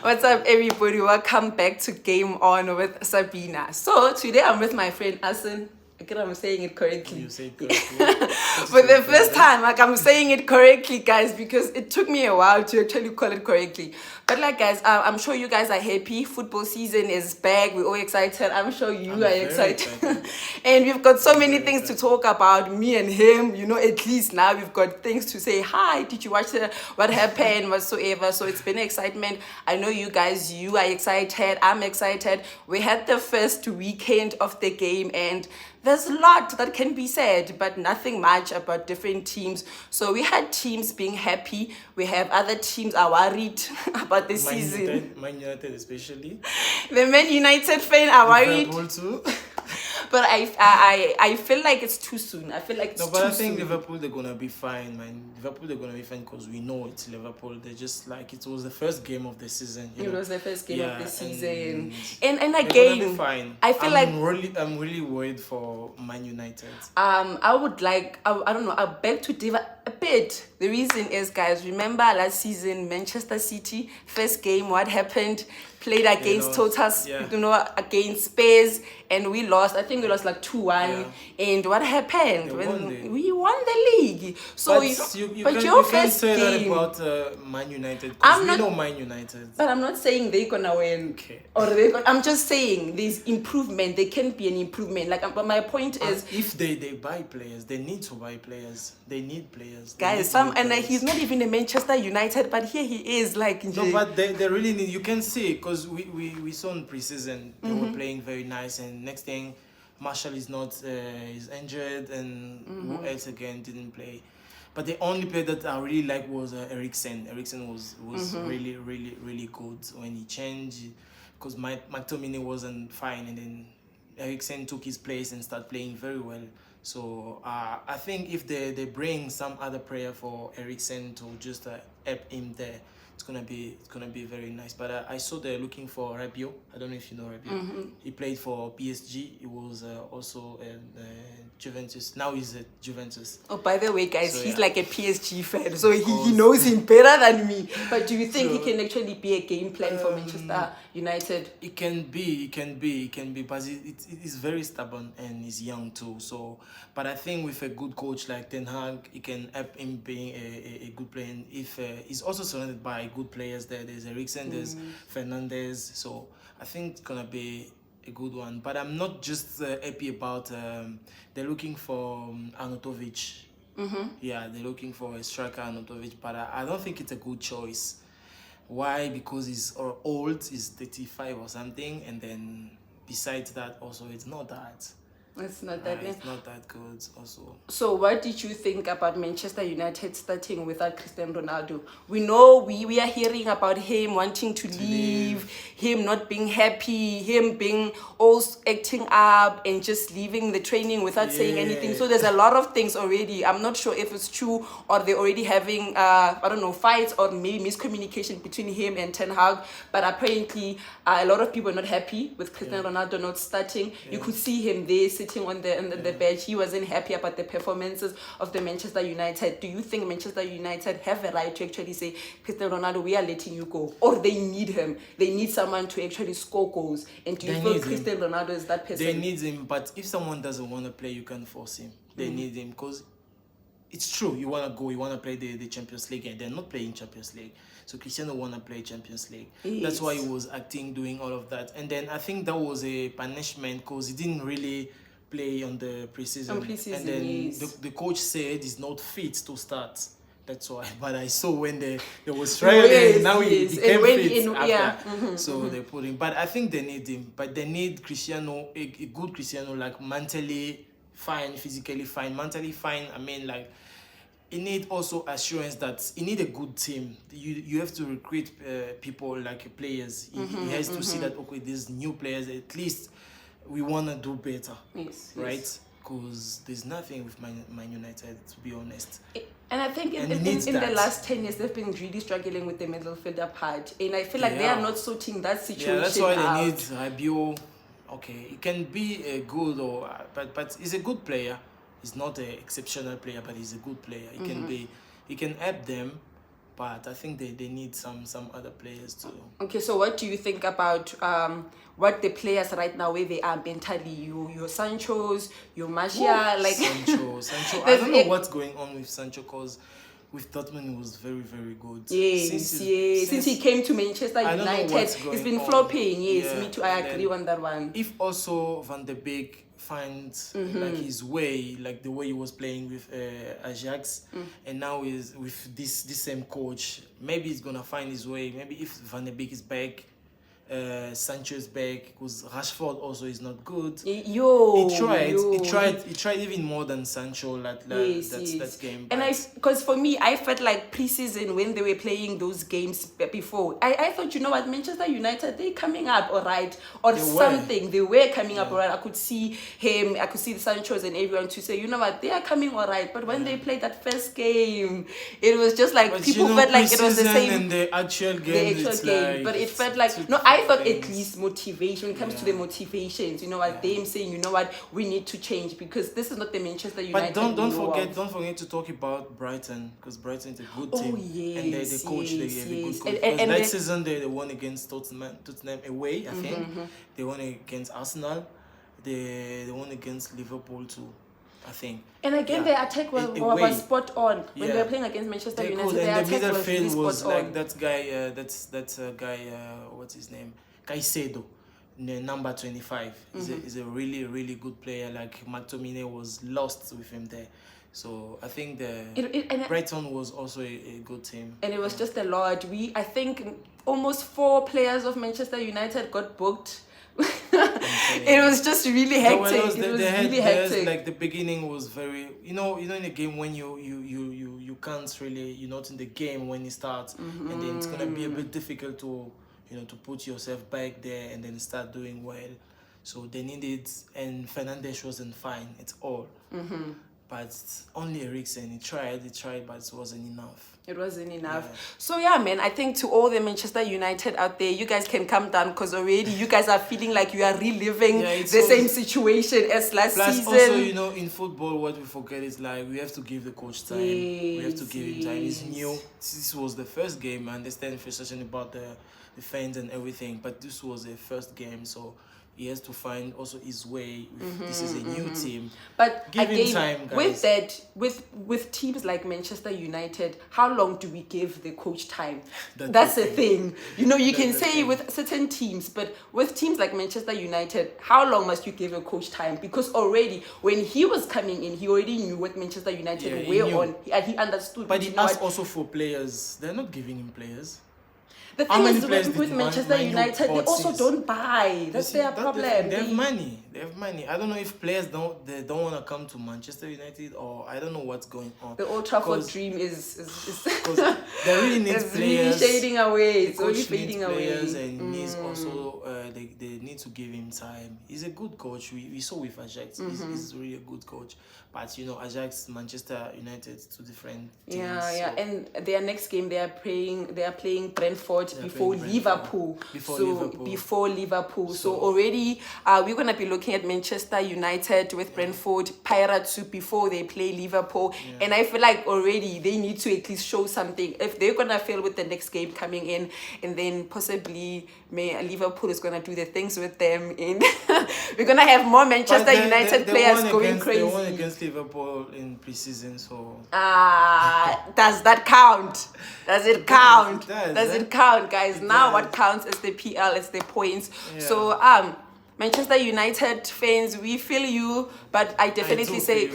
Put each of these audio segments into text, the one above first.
What's up, everybody? Welcome back to Game On with Sabina. So today I'm with my friend Asin. Okay, I'm saying it correctly. You say it correctly. For the first time, like I'm saying it correctly, guys, because it took me a while to actually call it correctly. But like, guys, I'm sure you guys are happy. Football season is back. We're all excited. I'm sure you are excited. And we've got so many things to talk about. Me and him, at least now we've got things to say. Hi, did you watch what happened whatsoever? So it's been excitement. I know you guys, you are excited. I'm excited. We had the first weekend of the game and there's a lot that can be said, but nothing much about different teams. So we had teams being happy. We have other teams are worried about the season. Man United especially. The Man United fan are worried. Liverpool too. But I feel like it's too soon. I feel like it's too soon. No, but I think Liverpool, they're going to be fine, man. Liverpool, they're going to be fine because we know it's Liverpool. They're just like, it was the first game of the season. It was the first game of the season. And they're again, gonna be fine. I feel I'm really worried for Man United. I would like, I don't know, I beg to differ a bit. The reason is, guys, remember last season, Manchester City, first game, what happened? Played against against Spurs, and we lost. I think we lost like 2-1. Yeah. And what happened? We won the league. So you can't say that about Man United because we know Man United. But I'm not saying they're gonna win. Okay. I'm just saying there's improvement. There can be an improvement. But my point is, if they buy players, they need to buy players. They need players. Guys, he's not even a Manchester United, but here he is. No, but they really need. You can see because we saw in preseason they were playing very nice, and next thing, Marshall is not is injured, and who else again didn't play. But the only player that I really like was Eriksen. Eriksen was really, really, really good when he changed because McTominay wasn't fine, and then Eriksen took his place and started playing very well. So I think if they bring some other player for Eriksen to just help him there, it's gonna be very nice. But I saw they're looking for Rabiot. I don't know if you know Rabiot. He played for PSG. He was also Juventus. Now he's at Juventus. Oh, by the way, guys, he's like a PSG fan, so he knows him better than me. But do you think he can actually be a game plan for Manchester United? It can be, but it is very stubborn and he's young too. So, but I think with a good coach like Ten Hag, he can help him being a good player. And if he's also surrounded by good players there's Eriksen, there's Fernandez. So I think it's gonna be a good one. But I'm not just happy about they're looking for Arnautovic. Yeah, they're looking for a striker, Arnautovic, but I don't think it's a good choice. Why? Because he's old, he's 35 or something, and then besides that also it's not that. It's not that. It's not that good also. So what did you think about Manchester United starting without Cristiano Ronaldo? We know we are hearing about him wanting to leave, him not being happy, him being also acting up and just leaving the training without saying anything. So there's a lot of things already. I'm not sure if it's true or they're already having fights or maybe miscommunication between him and Ten Hag. But apparently a lot of people are not happy with Cristiano Ronaldo not starting. You could see him there sitting on the bench. He wasn't happy about the performances of the Manchester United. Do you think Manchester United have a right to actually say, Cristiano Ronaldo, we are letting you go? Or they need him? They need someone to actually score goals. And do you feel Cristiano Ronaldo is that person? They need him, but if someone doesn't want to play, you can force him. They need him because it's true. You want to go, you want to play the Champions League, and they're not playing Champions League. So Cristiano want to play Champions League. Yes. That's why he was acting, doing all of that. And then I think that was a punishment because he didn't really play on the preseason. And then the coach said he's not fit to start. That's why. But I saw when there was trial and now he became fit after. So they put him. But I think they need him. But they need Cristiano, a good Cristiano, like mentally fine, physically fine, mentally fine. I mean, like, you need also assurance that you need a good team. You have to recruit people like players. He has to see that, okay, these new players, at least we want to do better. Yes. Right? Because there's nothing with Man United, to be honest. And I think in the last 10 years, they've been really struggling with the middle fielder part. And I feel like they are not sorting that situation out. Yeah, that's why they need Rabiot. Okay, it can be a good, but he's a good player. He's not an exceptional player, but he's a good player. He can help them. but I think they need some other players too. Okay, so what do you think about what the players right now, where they are mentally? Your Sanchos, your Martial, like Sancho. I don't know what's going on with Sancho, because with Dortmund he was very, very good. Yes, since he came to Manchester United, he's been flopping. Yes, me too. I agree on that one. If also Van de Beek finds like his way, like the way he was playing with Ajax, and now is with this same coach, maybe he's gonna find his way. Maybe if Van de Beek is back, Sancho is back, because Rashford also is not good. He tried even more than Sancho that game. And because for me, I felt like preseason when they were playing those games before, I thought, you know what, Manchester United, they're coming up all right, or something. They were coming up all right. I could see him, I could see the Sanchos and everyone to say, you know what, they are coming all right. But when they played that first game, it was just like, but people felt like it was the same. And the actual game, but it felt like, no, I thought at least motivation, when it comes to the motivations, you know what, them saying, you know what, we need to change, because this is not the Manchester United. But don't forget to talk about Brighton, because Brighton is a good team. And the coach, they have a good coach. And last season they won against Tottenham away, I think. They won against Arsenal. They won against Liverpool too, I think. And again, their attack was spot on when they were playing against Manchester United. Their attack was really spot on. Like that guy. That's a guy. What's his name? Caicedo, number 25. He's a really, really good player. Like McTominay was lost with him there. So I think Brighton was also a good team. And it was just a lot. I think almost 4 players of Manchester United got booked. It was just really hectic. It was really hectic. Like the beginning was very, in a game when you can't really, you're not in the game when it starts, and then it's gonna be a bit difficult to put yourself back there and then start doing well. So they needed, and Fernandes wasn't fine at all. But only Eriksen, he tried, but it wasn't enough. It wasn't enough. Yeah. So yeah, man, I think to all the Manchester United out there, you guys can come down, because already you guys are feeling like you are reliving the same situation as last season. Also, in football, what we forget is like we have to give the coach time. We have to give him time. He's new. This was the first game. I understand frustration about the fans and everything, but this was the first game, so he has to find also his way. This is a new team. But give him time, guys. With that, with teams like Manchester United, how long do we give the coach time? That's the thing. You can say with certain teams, but with teams like Manchester United, how long must you give a coach time? Because already when he was coming in, he already knew what Manchester United were on, and he understood. But he asked also for players. They're not giving him players. The thing is, with Manchester United, they also don't buy. That's their problem. They have money. They have money. I don't know if players don't want to come to Manchester United, or I don't know what's going on. The Old Trafford dream is they really need players. Really shading away. It's only fading away. And needs also they need to give him time. He's a good coach. We saw with Ajax. He's really a good coach. But Ajax, Manchester United, 2 different teams. Yeah. And their next game they are playing Brentford before Liverpool. Before Liverpool. So already we're gonna be looking at Manchester United with Brentford, Pirates before they play Liverpool. And I feel like already they need to at least show something. If they're gonna fail with the next game coming in, and then possibly Liverpool is gonna do the things with them, and we're gonna have more Manchester United players going crazy. They won against Liverpool in preseason, so does that count? Does it count? Does it count, guys? Now what counts is the PL, it's the points. So Manchester United fans, we feel you, but I definitely say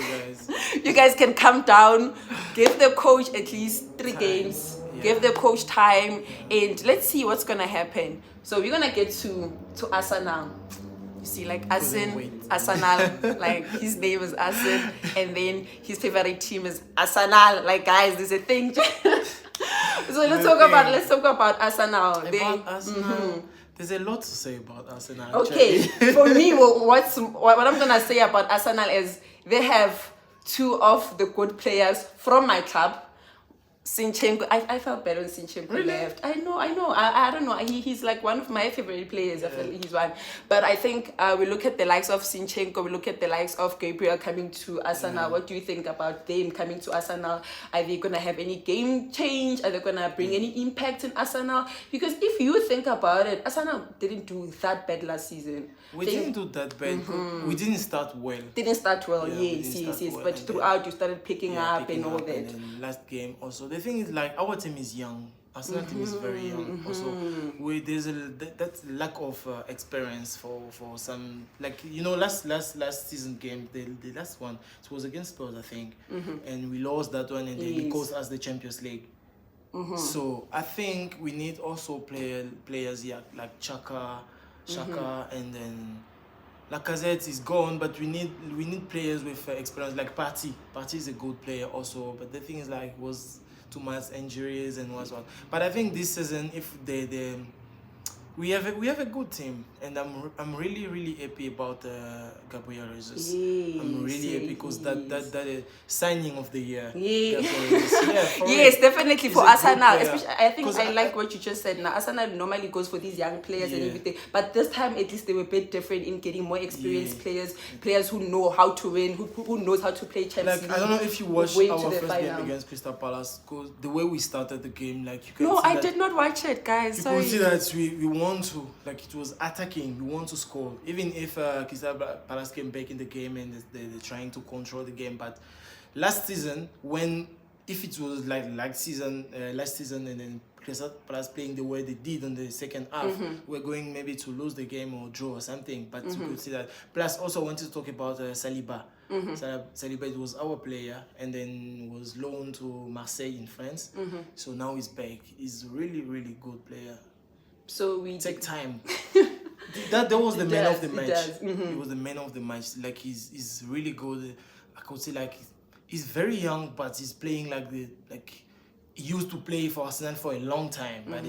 you guys can come down, give the coach at least 3 games, give the coach time, and let's see what's gonna happen. So we're gonna get to Arsenal. You see, like Arsenal, like his name is Arsene, and then his favorite team is Arsenal. Like, guys, there's a thing. So let's talk about Arsenal. There's a lot to say about Arsenal. Okay, for me, what I'm gonna say about Arsenal is they have 2 of the good players from my club. Sinchenko, I felt bad when Sinchenko left. I know. I don't know. He's like one of my favorite players. I feel he's one. But I think we look at the likes of Sinchenko, we look at the likes of Gabriel coming to Arsenal. What do you think about them coming to Arsenal? Are they going to have any game change? Are they going to bring any impact in Arsenal? Because if you think about it, Arsenal didn't do that bad last season. We didn't do that bad. We didn't start well. Didn't start well, Yeah, yes. well, But and throughout, you started picking up picking and all up, that. and then last game also. The thing is, like, our team is young. Arsenal team is very young. Also, there's that lack of experience for some, like, last season game, the last one, it was against Spurs, I think, and we lost that one, and then it cost us the Champions League. So I think we need also players like Chaka, and then Lacazette is gone, but we need players with experience, like Partey. Partey is a good player also, but the thing is, like, was too much injuries and what. But I think this season, if we have a good team, and I'm really happy about Gabriel Jesus. I'm really happy because that signing of the year. Yes, definitely for Arsenal. Especially, I think I like what you just said. Now Arsenal normally goes for these young players and everything, but this time at least they were a bit different in getting more experienced players who know how to win, who knows how to play Champions League. I don't know if you watched our first game against Crystal Palace, because the way we started the game, like, you can no, see I did not watch it, guys. You can see that we want to, like, it was attacking. We want to score, even if Crystal Palace came back in the game and they're trying to control the game. But last season, if it was like last season, and then Crystal Palace playing the way they did on the second half, we're going maybe to lose the game or draw or something. But you could see that. Plus, also wanted to talk about Saliba. Saliba, it was our player, and then was loaned to Marseille in France. So now he's back. He's a really good player. So we take time. that was the man of the match. He was the man of the match. Like, he's really good. I could say, like, he's very young, but he's playing he used to play for Arsenal for a long time. But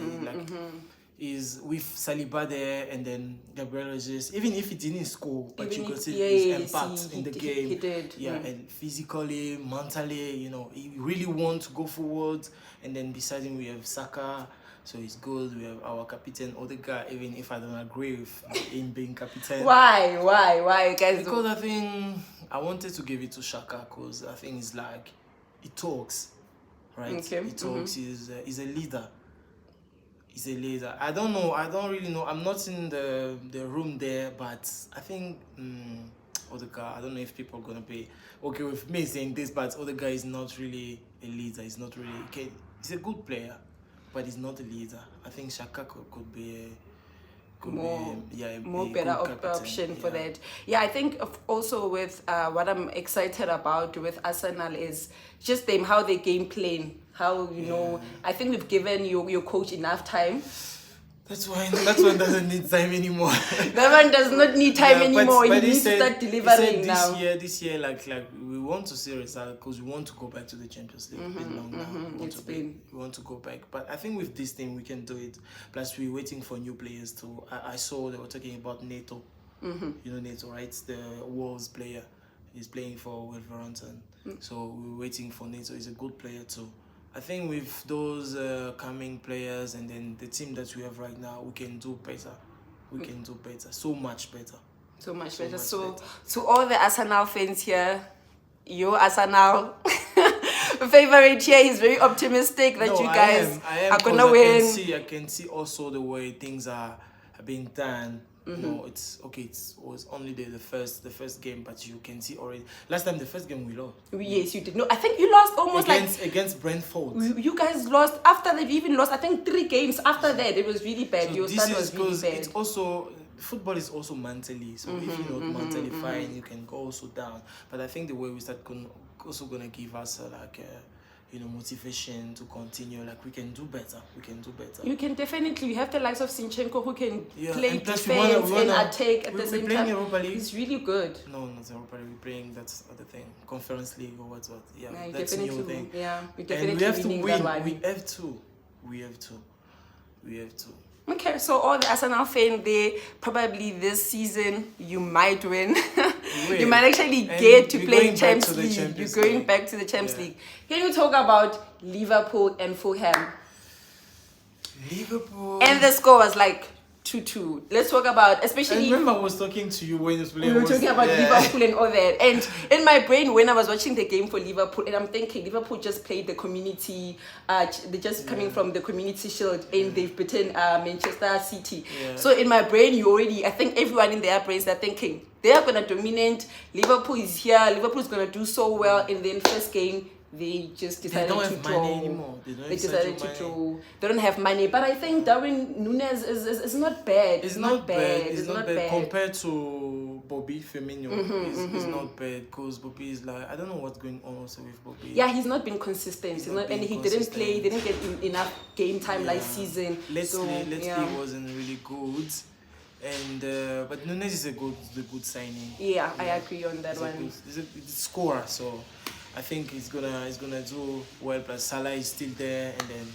he's with Saliba there, and then Gabriel Jesus. Even if he didn't score, but you could see his impact in the game. He did. And physically, mentally, he really wants to go forward. And then beside him we have Saka. So it's good. We have our captain Odegaard, even if I don't agree with him being captain. Why, guys? Because I think I wanted to give it to Shaka, because I think it's like, he talks, right? Okay. He talks. He's a leader. He's a leader. I don't know. I don't really know. I'm not in the room there, but I think Odegaard. I don't know if people are gonna be okay with me saying this, but Odegaard is not really a leader. He's not really. Okay, he's a good player, but he's not a leader. I think Shaka could be a better option for that. Yeah, I think also with what I'm excited about with Arsenal is just how they game plan. How, I think we've given your coach enough time. That's why doesn't need time anymore. That one does not need time anymore. But he needs to start delivering now. This year, like we want to see results, because we want to go back to the Champions League. It's been long now. We want to go back, but I think with this team we can do it. Plus, we're waiting for new players too. I saw they were talking about Neto. You know Neto, right? The Wolves player. He's playing for Wolverhampton. So we're waiting for Neto. He's a good player too. I think with those coming players and then the team that we have right now, we can do better. We can do better. So much better. So to all the Arsenal fans here, your Arsenal favorite here is very optimistic that you guys are going to win. I can see also the way things are being done. It's okay. It was only the first game, but you can see already. Last time, the first game we lost. Yes, you did. No, I think you lost almost against Brentford. You guys lost after they've even lost. I think 3 games after that. It was really bad. So this is because it's also football is also mentally. So if you're not mentally fine, you can go also down. But I think the way we start also gonna give us motivation to continue. Like, we can do better. You can definitely. You have the likes of Sinchenko who can play defense and attack at the same time. Europa League. He's really good. No, not Europa League. We're playing that's other thing. Conference League or what? Yeah, that's a new thing. Yeah, we definitely have to win. We have to. Okay, so all the Arsenal fans, they probably this season you might win. You might actually And get to we're play going back Champions to the League. Champions You're going League. back to the Champions Yeah. League. Can you talk about Liverpool and Fulham? Liverpool. And the score was like 2-2. Let's talk about, especially. I remember I was talking to you when it was we were talking about Liverpool and all that. And in my brain, when I was watching the game for Liverpool, and I'm thinking Liverpool just played the community, they're just coming from the Community Shield, and they've beaten Manchester City. Yeah. So in my brain, I think everyone in their brains are thinking they are going to dominate. Liverpool is here. Liverpool is going to do so well. And then first game, they just decided to draw. Money anymore. They decided to draw. They don't have money. But I think Darwin Núñez is not bad. It's not bad. It's not bad. Compared to Bobby Firmino. It's not bad because Bobby is like, I don't know what's going on also with Bobby. Yeah, he's not been consistent. And he didn't play. He didn't get enough game time last season. Let's play wasn't really good. And but Núñez is a good signing. Yeah, I agree on that one. He's a scorer, so I think he's gonna do well. Plus Salah is still there, and then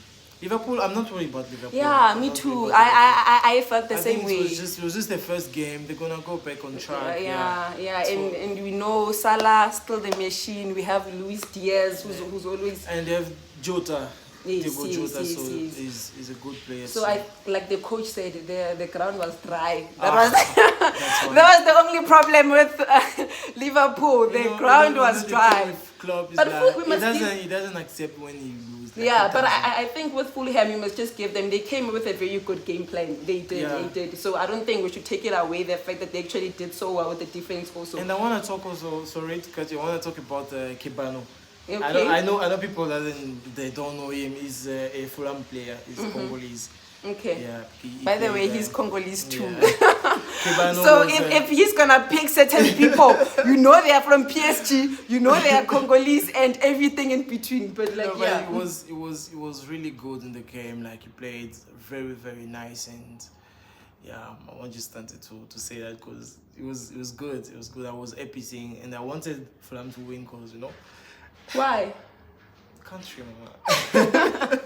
Liverpool. I'm not worried about Liverpool. Yeah, me too. I felt the same way. It was just the first game. They're gonna go back on track. Yeah. And we know Salah still the machine. We have Luis Diaz, who's always, and they have Jota. Yes, Jota, so he's a good player. So I, like the coach said, the ground was dry. That was the only problem with Liverpool. The ground was dry. Club is But like, he doesn't accept when he loses. Like, yeah, but I think with Fulham, you must just give them. They came with a very good game plan. They did. So I don't think we should take it away the fact that they actually did so well with the defense also. And I want to talk also. Sorry to cut you. I want to talk about Kebano. Okay. I know people they don't know him. He's a Fulham player. He's Congolese. Okay. Yeah. By the way, he's Congolese too. Yeah. So if he's gonna pick certain people, you know they are from PSG, you know they are Congolese and everything in between. But like, but it was really good in the game. Like he played very, very nice, and yeah, I want just wanted to say that because it was good. It was good. I was happy seeing, and I wanted Fulham to win because why? Country, mama.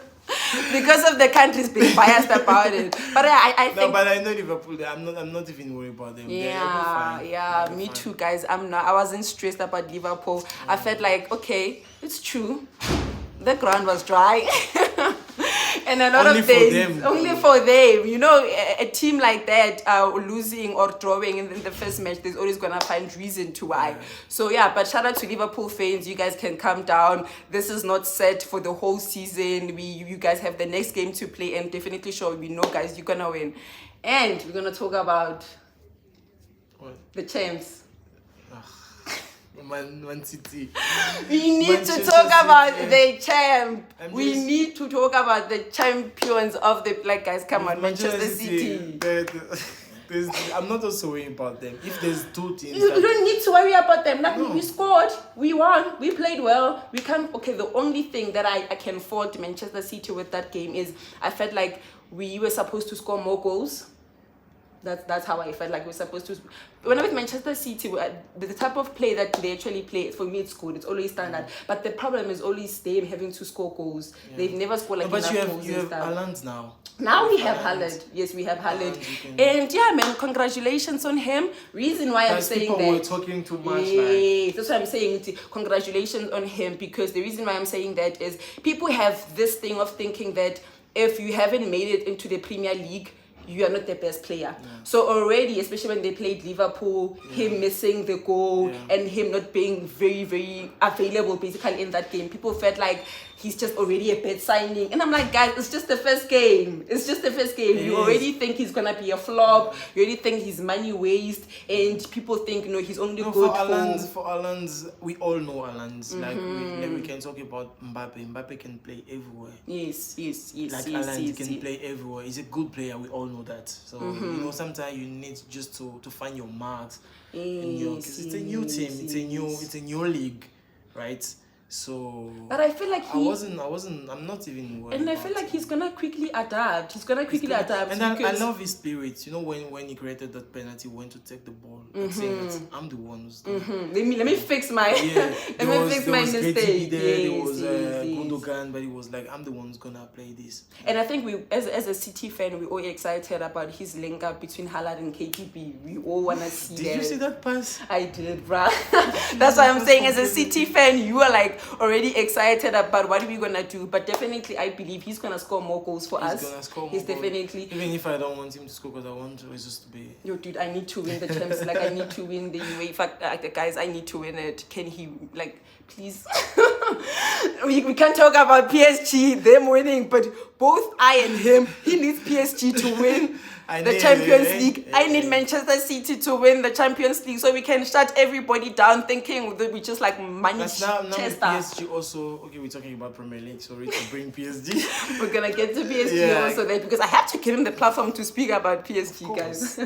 Because of the country's been biased about it. But I think. No, but I know Liverpool. I'm not even worried about them. Yeah, me too, guys. I wasn't stressed about Liverpool. I felt like, okay, it's true. The ground was dry. And a lot of things, only for them. You know, a team like that losing or drawing in the first match, there's always gonna find reason to why. Yeah. So yeah, but shout out to Liverpool fans. You guys can calm down. This is not set for the whole season. You guys have the next game to play, and definitely sure we know, guys, you're gonna win. And we're gonna talk about the champs. Man City. We need to talk about the champ. We need to talk about the champions of the guys. Come on, Manchester City. I'm not also worried about them. If there's two teams, you don't need to worry about them. Like, no. We scored, we won, we played well. We can't. Okay, the only thing that I can fault Manchester City with that game is I felt like we were supposed to score more goals. That's how I felt like we're supposed to. When I'm with Manchester City, the type of play that they actually play, for me, it's good. It's always standard. But the problem is always them having to score goals. Yeah. They've never scored enough goals. You have Haaland now. Now we have Haaland. Yes, we have Haaland. And yeah, man, congratulations on him. Reason why I'm saying that. People were talking too much. Yeah, that's why I'm saying congratulations on him, because the reason why I'm saying that is people have this thing of thinking that if you haven't made it into the Premier League, you are not the best player. Yeah. So already, especially when they played Liverpool, him missing the goal and him not being very, very available basically in that game, people felt like he's just already a bad signing. And I'm like, guys, it's just the first game. It's just the first game. You already think he's going to be a flop. You already think he's money waste. And people think, he's only good for Haaland, we all know Haaland. Like, we can talk about Mbappe. Mbappe can play everywhere. Yes. Like Haaland can play everywhere. He's a good player. We all know that. So, sometimes you need just to find your marks. Because it's a new team. It's a new league, right? So But I feel like I'm not even worried. and I feel like he's gonna quickly adapt. He's gonna quickly adapt. And I love his spirit. You know, when he created that penalty, went to take the ball, like saying that I'm the one who's gonna. Let me fix my let me fix my mistake. There was Gundogan, but he was like, I'm the one who's gonna play this. And I think we, as a City fan, we're all excited about his link up between Haaland and KTB. We all wanna see. Did you see that pass? I did, bruh. That's why I'm saying, as a City fan, you are like already excited about what are we gonna do. But definitely, I believe he's gonna score more goals for us. He's gonna score more He's goals. Definitely. Even if I don't want him to score, because I want Jesus to be. Yo, dude, I need to win the Champions. Like, I need to win the UEFA. Guys, I need to win it. Can he, like, please? we can't talk about PSG, them winning, but both I and him, he needs PSG to win the Champions League. I need Manchester City to win the Champions League, so we can shut everybody down thinking that we just like money. That's now PSG also. Okay, we're talking about Premier League. Sorry to bring PSG. We're gonna get to PSG also there, because I have to give him the platform to speak about PSG, guys.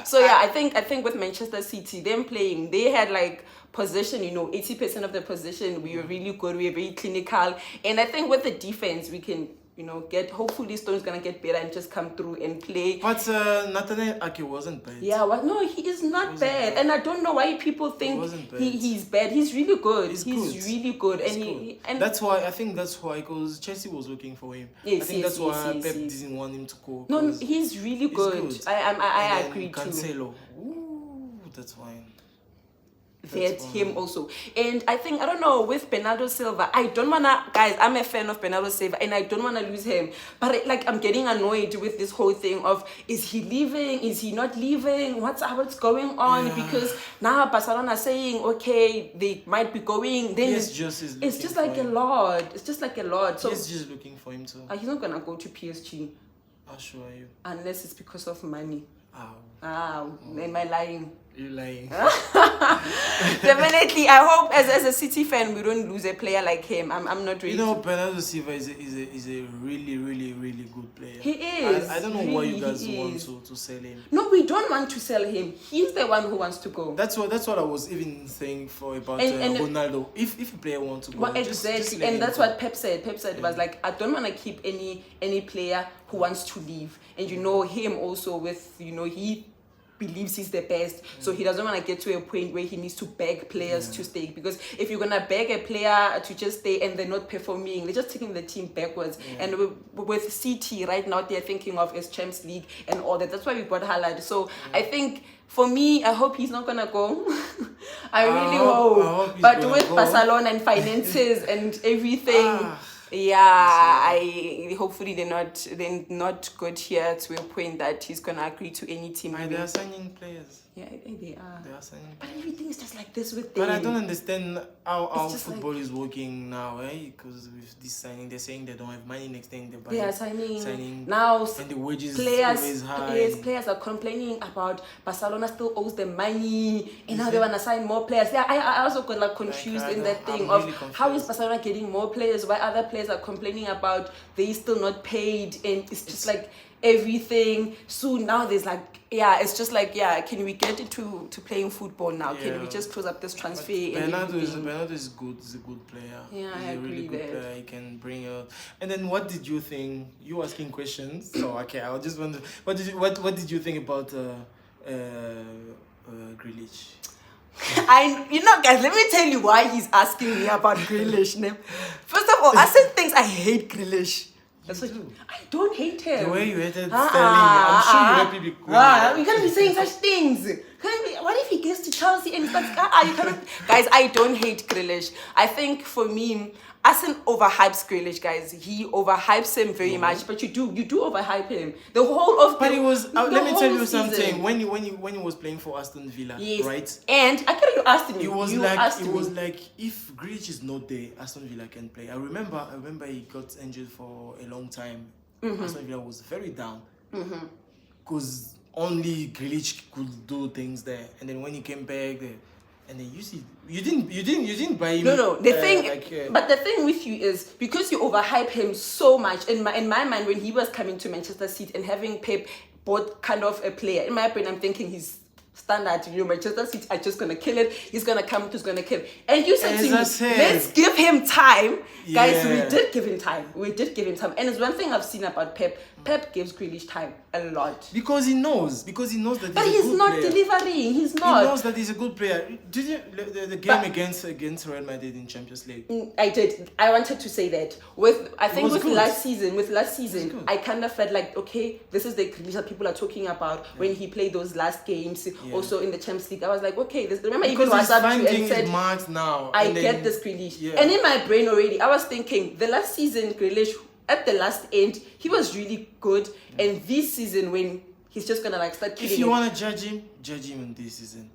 So yeah, I think with Manchester City, them playing, they had like possession, 80% of the possession. We were really good. We were very clinical, and I think with the defense, we can. Hopefully Stone's gonna get better and just come through and play. But Nathaniel Ake wasn't bad. Yeah, no, he is not bad. And I don't know why people think he's bad. He's really good. He's really good. And that's why, because Chelsea was looking for him. Yes, I think that's why Pep didn't want him to go. No, he's really good. I agree too. Cancelo. Ooh, that's fine. That's him also. And I don't know, with Bernardo Silva, I don't wanna, guys, I'm a fan of Bernardo Silva and I don't wanna lose him, but I'm getting annoyed with this whole thing of, is he leaving, is he not leaving, what's going on? Because now Barcelona are saying, okay, they might be going, then it's just like a lot. It's just like a lot. So he's just looking for him too. He's not gonna go to PSG. I'll show you. Unless it's because of money. Oh. Am I lying? You're lying. Definitely, I hope as a City fan we don't lose a player like him. I'm not really. Bernardo Silva is a really, really, really good player. He is. I don't know why you guys want to sell him. No, we don't want to sell him. He's the one who wants to go. That's what I was even saying about Ronaldo. If a player wants to go, exactly, and that's what Pep said. Pep said it was like, I don't want to keep any player who wants to leave. And him also with he believes he's the best, so he doesn't want to get to a point where he needs to beg players to stay, because if you're gonna beg a player to just stay and they're not performing, they're just taking the team backwards. And with City right now, they're thinking of as Champions League and all that. That's why we bought Haaland. So I think, for me, I hope he's not gonna go. I really hope. But with Barcelona and finances and everything, hopefully they're not good here to a point that he's gonna agree to any team. They are signing players. Yeah, they are. They are signing. But everything is just like this with them. But I don't understand how football is working now, because with this signing, they're saying they don't have money. Next thing they are signing now, and the wages is high. Yes, players are complaining about Barcelona still owes them money, and now they wanna sign more players. Yeah, I also got confused in that thing of really how is Barcelona getting more players? Why other players are complaining about they still not paid, and it's just like everything. So now there's it's just can we get into playing football now? Can we just close up this transfer? Bernardo is good. He's a good player. Yeah, he's a really good player. He can bring out. And then, what did you think? You asking questions, so okay. I'll just wonder. What did you think about Grealish? Guys, let me tell you why he's asking me about Grealish. First of all, I said things I hate Grealish. I don't hate him. The way you hated Sterling, I'm sure you happy because you can't be saying such things. What if he gets to Chelsea and starts? You cannot. Guys, I don't hate Grealish. I think for me, Arsene overhypes Grealish, guys. He overhypes him very much, but you do overhype him. The whole of. But it was. Let me tell you something. When he was playing for Aston Villa, right? And actually, you asked me. It was like if Grealish is not there, Aston Villa can play. I remember he got injured for a long time. Aston Villa was very down because only Grealish could do things there, and then when he came back there. And then you didn't buy him. No. But the thing with you is, because you overhype him so much. In my mind, when he was coming to Manchester City and having Pep bought kind of a player, in my opinion, I'm thinking he's standard. Manchester City are just gonna kill it. He's gonna come. He's gonna kill it. And you said to me, said, let's give him time, guys. We Yeah. did give him time. We did give him time. And it's one thing I've seen about Pep. Pep gives Grealish time a lot. Because he knows that But he's a he's good not player. delivering. He's He not. knows that he's a good player. Did you the game against Real Madrid in Champions League? I did. I wanted to say that I think was with good. last season, good. I kind of felt like, okay, this is the Grealish that people are talking about when he played those last games. Also in the Champions League, I was like, okay, remember Because even he's WhatsApp finding and said, his marks now. I and then- get this Grealish. Yeah. And in my brain already, I was thinking the last season Grealish at the last end, he was really good. And this season when he's just gonna like start killing If you it. want to judge him in this season.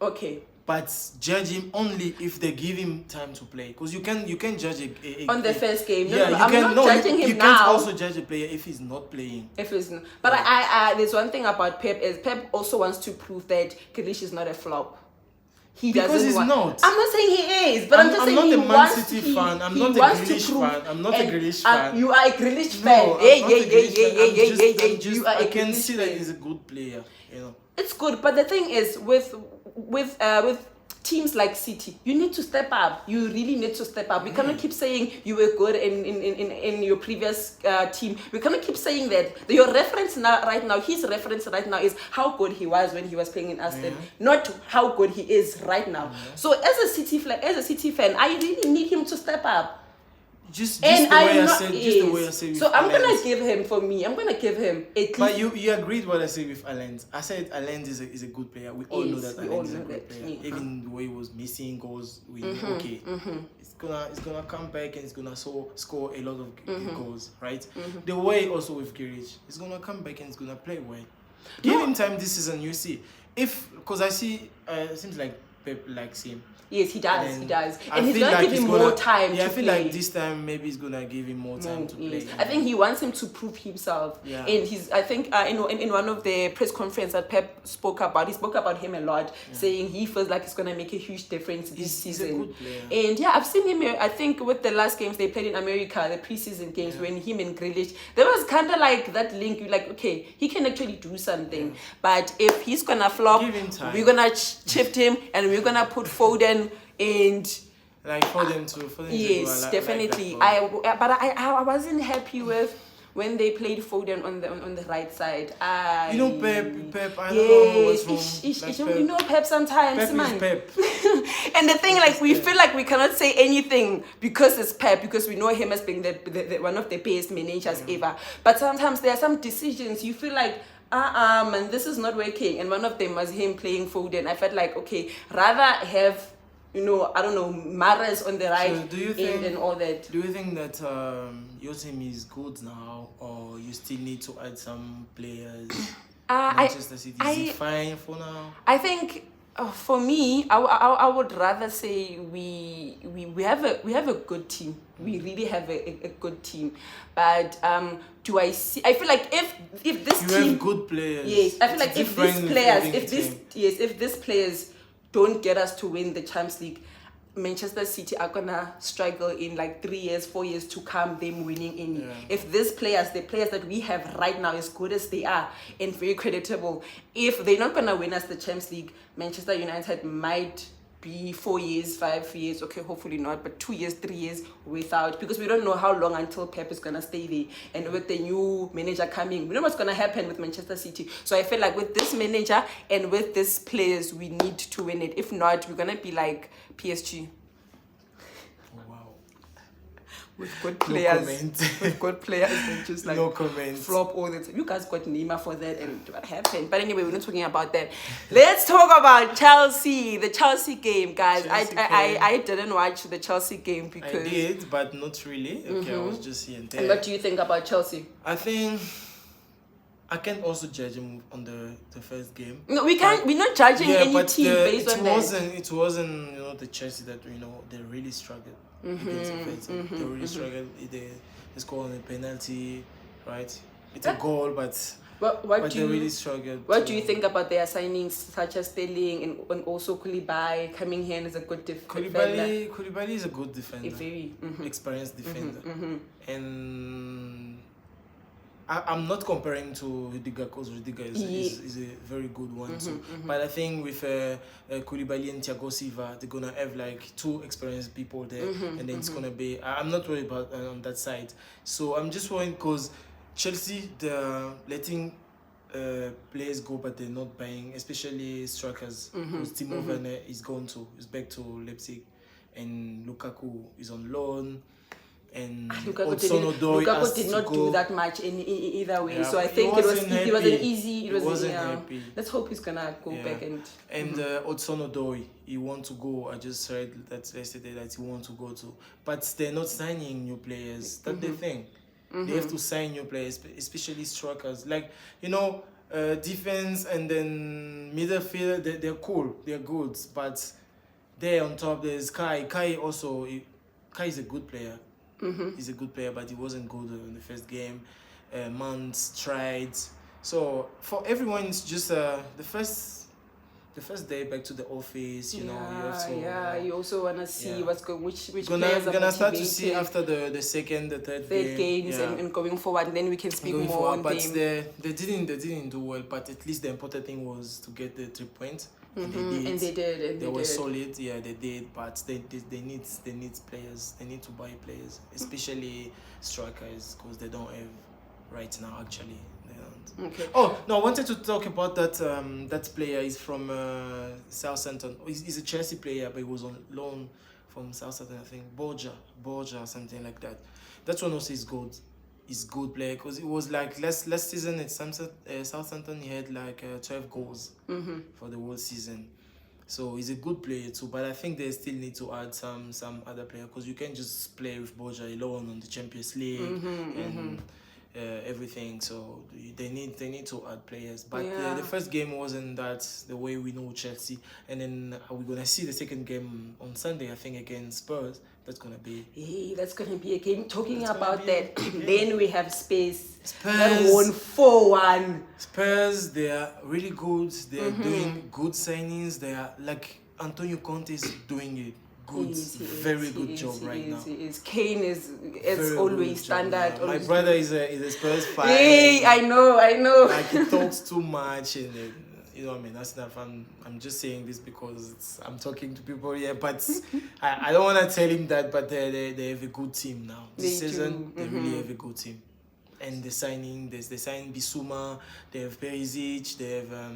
Okay. But judge him only if they give him time to play. Because you can judge On the first game. No, Yeah, no, you I'm can, not judging him you now. can't also judge a player if he's not playing. If it's not. But I there's one thing about Pep is Pep also wants to prove that Grealish is not a flop. He Because doesn't he's want, not. I'm not saying he is, but I'm just saying not he a Man wants City he- fan. I'm he not a wants to Grealish prove- fan. I'm not a and, Grealish fan. You are a Grealish No, fan. I'm Yeah, not yeah, a yeah, Grealish yeah, fan. yeah, I'm yeah, just- yeah, I'm yeah. just- You are a I can Grealish see that fan. he's a good player. You know. It's good, but the thing is with teams like City, you need to step up. You really need to step up. We cannot keep saying you were good in your previous team. We cannot keep saying that. Your reference right now, his reference right now is how good he was when he was playing in Aston, not how good he is right now. So as a City fan, I really need him to step up. Just And the way I'm I not said, is. just the way I said. So with I'm gonna Allen's. give him at least. But you agreed what I said with Allen's. I said Allen's is a good player. We all know Yes, that we all Allen's is a know good that, player. yeah. Even the way he was missing goals, we okay. It's gonna come back and it's gonna score a lot of goals, right? The way also with Grealish, it's gonna come back and it's gonna play well. Give him time this season. You see, because I see, it seems like Pep likes him. Yes, he does. And He does, I and he's feel gonna like give him he's more gonna- time. Yeah, to I feel play. like this time maybe he's gonna give him more time to play. Yes. I think he wants him to prove himself. Yeah. And I think in one of the press conference that Pep spoke about him a lot, saying he feels like it's gonna make a huge difference this He's a season. good player. And yeah, I've seen him. I think with the last games they played in America, the preseason games, when him and Grealish, there was kind of like that link. You're like, okay, he can actually do something. But if he's gonna flop, Give him time. we're gonna shift him and we're gonna put Foden and. Like for them to Yes, like definitely. that for- I wasn't happy with when they played Foden on the right side. You know Pep, I don't know what's wrong. Like Pep. You know Pep sometimes, Pep man. is Pep. And the thing, like, we feel like we cannot say anything because it's Pep, because we know him as being the one of the best managers ever. But sometimes there are some decisions you feel like, man, this is not working. And one of them was him playing Foden. I felt like, okay, rather have, I don't know, Mahrez on the right So do you end think- and all that. Do you think that your team is good now, or you still need to add some players? Manchester City is it fine for now? I think for me, I would rather say we have a good team. We really have a good team. But do I see? I feel like if this You team, have good players. yes, I feel It's like if different these players, having a team. if these players don't get us to win the Champions League, Manchester City are gonna struggle in like 3 years, 4 years to come them winning any. Yeah. If these players, the players that we have right now, as good as they are and very creditable, if they're not gonna win us the Champions League, Manchester United might be 4 years, 5 years, okay, hopefully not, but 2 years, 3 years without, because we don't know how long until Pep is gonna stay there. And with the new manager coming, we know what's gonna happen with Manchester City. So I feel like with this manager and with these players, we need to win it. If not, we're gonna be like PSG. Oh, wow. With good No players, comment. with good players, and just like No comment. flop all the time. You guys got Neymar for that, and what happened? But anyway, we're not talking about that. Let's talk about Chelsea, the Chelsea game, guys. Chelsea I didn't watch the Chelsea game I because. did, but not really. Okay, I was just here and And there. what do you think about Chelsea? I think I can also judge him on the first game. No, we can't. We're not judging any but team based on that. it wasn't the Chelsea that they really struggled against offensive. They really struggled. They scored on a penalty, right? It's a goal, but What but do they you really struggled. What do you think about their signings such as Sterling and also Koulibaly coming here as a good defender? Koulibaly is a good defender, Very experienced defender, and I'm not comparing to Rudiger because Rudiger is a very good one too. But I think with Koulibaly and Thiago Silva, they're gonna have like two experienced people there, and then it's gonna be. I'm not worried about on that side. So I'm just worried because Chelsea, they're letting players go, but they're not buying, especially strikers. Because Timo Werner is back to Leipzig, and Lukaku is on loan. And Lukaku did not do that much in either way, so I think it was an easy. It wasn't happy. Let's hope he's gonna go back and Odoi, he want to go. I just heard that yesterday that he want to go to, but they're not signing new players. That's the thing. They have to sign new players, especially strikers. Like defense and then midfield, they're cool, they're good, but there on top there's Kai. Kai is a good player. He's a good player, but he wasn't good in the first game. Mount tried. So for everyone, it's just the first day back to the office. You have to. You also wanna see what's going, which players are gonna start to see after the second, the third games and going forward. And then we can speak more on them. But they didn't do well. But at least the important thing was to get the 3 points. And they did. They were solid. Yeah, they did. But they need players. They need to buy players, especially strikers, because they don't have right now. Actually, they don't. Okay. Oh no, I wanted to talk about that. That player is from Southampton. He's a Chelsea player, but he was on loan from Southampton. I think Borja, something like that. That's one also is good. Is good player because it was like last season at Southampton he had like 12 goals for the whole season, so he's a good player too. But I think they still need to add some other player because you can't just play with Borja alone on the Champions League and everything. So they need to add players. But the first game wasn't that the way we know Chelsea, and then we're gonna see the second game on Sunday. I think against Spurs. That's gonna be a game. Talking about that, then we have Spurs that won 4-1. Spurs, they are really good. They are doing good signings. They are like Antonio Conte is doing a very good job right now. Kane is as always standard. My brother is a Spurs fan. Hey, I know. Like he talks too much and. You know what I mean? That's not fun. I'm just saying this because I'm talking to people here, but I don't want to tell him that. But they have a good team now. This season they really have a good team, and they signed Bissouma. They have Perisic. They have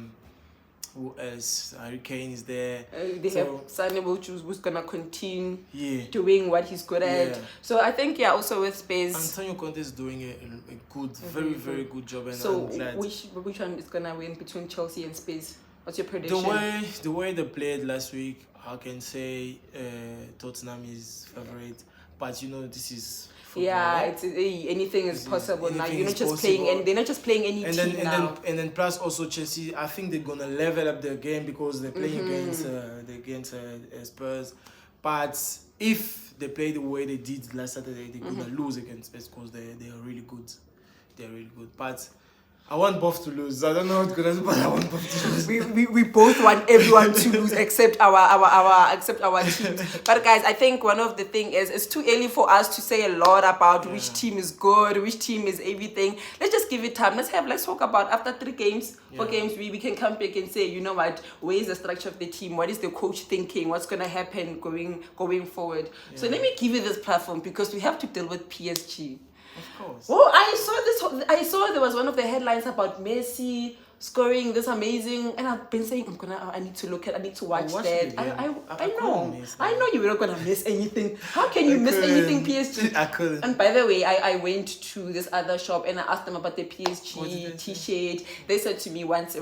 who else? Harry Kane is there. They have Sané who's gonna continue doing what he's good at. So I think also with Spurs, Antonio Conte is doing a good, very very good job. And so which one is gonna win between Chelsea and Spurs? What's your prediction? The way they played last week, I can say Tottenham is favorite. But this is. It's anything is possible now. You're not just playing, and they're not just playing any team now. And then plus also Chelsea, I think they're gonna level up their game because they're playing against Spurs. But if they play the way they did last Saturday, they're gonna lose against Spurs because they are really good. They're really good. But I want both to lose. I don't know what's gonna happen, but I want both to lose. We both want everyone to lose except our team. But guys, I think one of the thing is it's too early for us to say a lot about which team is good, which team is everything. Let's just give it time. Let's talk about after 4 games, we can come back and say, you know what, where is the structure of the team? What is the coach thinking? What's gonna happen going forward? So let me give you this platform because we have to deal with PSG. Of course. Well, I saw there was one of the headlines about Messi scoring this amazing, and I've been saying I need to watch that. I know you were not gonna miss anything. How can you miss anything PSG? I couldn't. And by the way, I went to this other shop and I asked them about the PSG t-shirt. They said to me once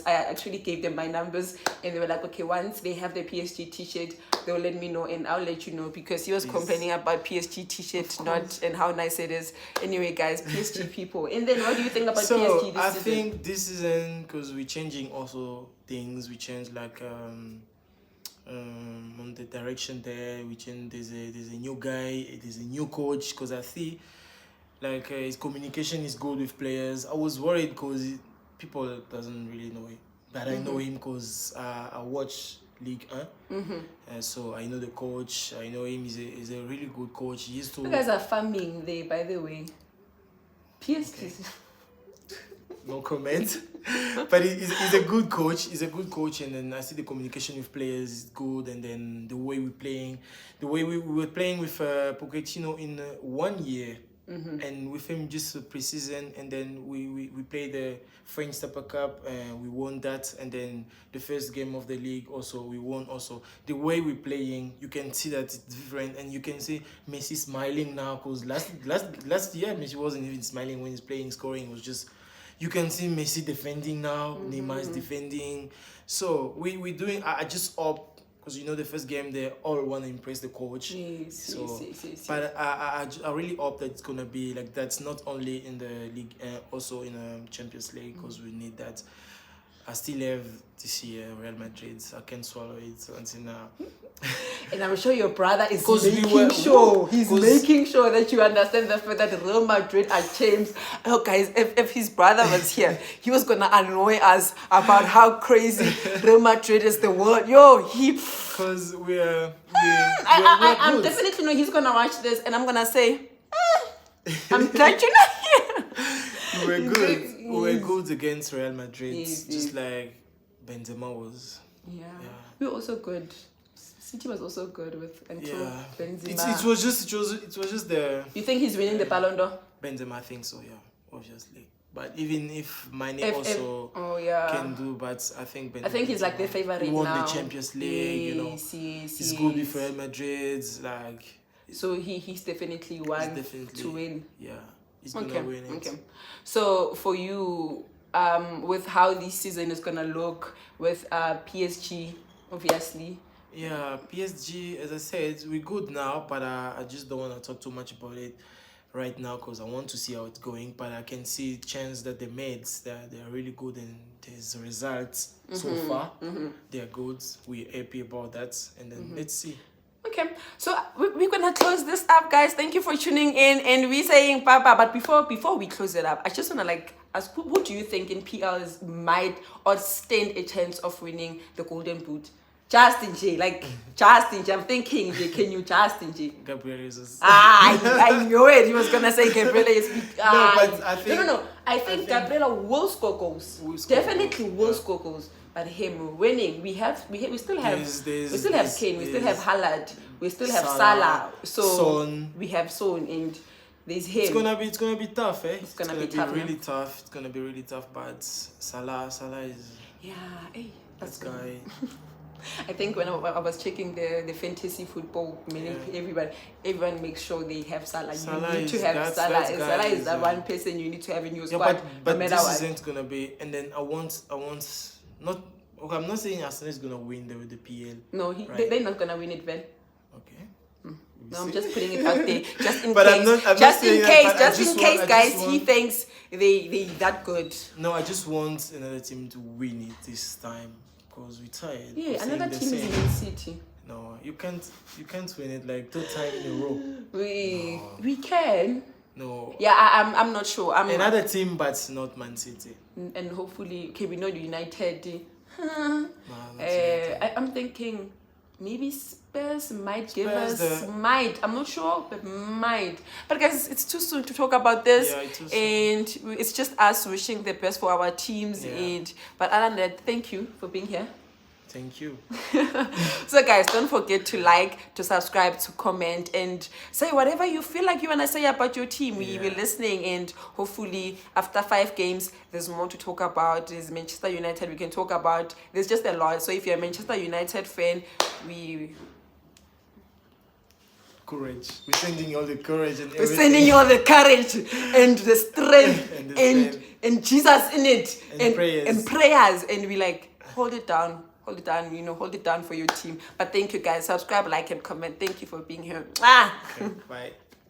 I actually gave them my numbers and they were like, okay, once they have the PSG t-shirt, they'll let me know and I'll let you know, because he was complaining about PSG t-shirt and how nice it is. Anyway, guys, PSG people. And then what do you think about PSG this season? I think this season, because we're changing also things, we change like on the direction there. We change. There's a new guy. There's a new coach. Because I see like his communication is good with players. I was worried because people doesn't really know him, but I know him because I watch League 1. So I know the coach. I know him. He's a really good coach. He used to. You guys are farming there, by the way. PSG. no comment. But he's a good coach. He's a good coach, and then I see the communication with players is good, and then the way we were playing with Pochettino in 1 year. And with him just pre-season, and then we played the French Super Cup and we won that, and then the first game of the league also we won also. The way we're playing, you can see that it's different, and you can see Messi smiling now, because last year Messi wasn't even smiling when he's playing, scoring. It was just, you can see Messi defending now, Neymar is defending. So we doing, I just hope, because the first game they all want to impress the coach. Yes. But I really hope that it's gonna be like that's not only in the league, also in the Champions League, because we need that. I still have this year Real Madrid. I can't swallow it until now. And I'm sure your brother is He's making sure that you understand the fact that Real Madrid are champs. Oh, guys, if his brother was here, he was gonna annoy us about how crazy Real Madrid is the world. Because I'm definitely know he's gonna watch this, and I'm gonna say, I'm glad you're not here. We were good. We were good against Real Madrid, just like Benzema was. Yeah. We were also good. City was also good with Benzema. It was just the. You think he's winning the Ballon d'Or? Benzema, I think so. Yeah, obviously. But even if Mane can do, but I think Benzema, I think he's like the favorite now. He won the Champions League. He's good with Real Madrid. Like. So he's definitely one to win. Yeah. He's gonna win it. Okay. So for you, with how this season is gonna look with PSG, obviously. Yeah, PSG, as I said, we're good now, but I just don't want to talk too much about it right now, because I want to see how it's going. But I can see chance that they made, that they're really good, and there's results so far. They're good. We're happy about that, and then let's see. Okay, so we're gonna close this up, guys. Thank you for tuning in, and we're saying bye-bye. But before we close it up, I just wanna ask, who do you think in PLs might or stand a chance of winning the Golden Boot? Justin J, Justin J. I'm thinking, can you Justin J? Gabriel Jesus. I knew it. He was gonna say Gabriel is. No, but I think no. I think Gabriel will score goals. Definitely will score goals. But him winning, we still have Kane, we still have Haaland, we still have Salah, so Son. We have Son, and there's him. It's gonna be tough, eh? It's gonna be tough, really tough. It's gonna be really tough. But Salah is. Yeah, hey, that's that guy. I think when I was checking the fantasy football, everyone makes sure they have Salah. You need to have Salah. Salah is that one person you need to have in your squad. But no matter this what. isn't gonna be. And then I want not. Okay, I'm not saying Arsenal is gonna win the PL. No, they're not gonna win it, Ben. Okay. No, I'm just putting it out there, just in but case. Just in case, guys. He thinks they that good. No, I just want another team to win it this time, because we're tired. Yeah, another team is in City. No, you can't win it like 2 times in a row. We can. No. Yeah, I'm not sure. Another team, but not Man City. And hopefully, we know United. United. I'm thinking maybe Spurs might give us. Might. I'm not sure, but might. But guys, it's too soon to talk about this. Yeah, it's too soon. And it's just us wishing the best for our teams. Yeah. But other than that, thank you for being here. Thank you. So guys, don't forget to like, to subscribe, to comment, and say whatever you feel like you want to say about your team. We're listening, and hopefully after 5 games, there's more to talk about. There's Manchester United we can talk about. There's just a lot. So if you're a Manchester United fan, Courage. We're sending you all the courage and everything. We're sending you all the courage and the strength and Jesus in it and prayers. And we hold it down, hold it down for your team. But thank you guys. Subscribe, like, and comment. Thank you for being here. Okay, bye.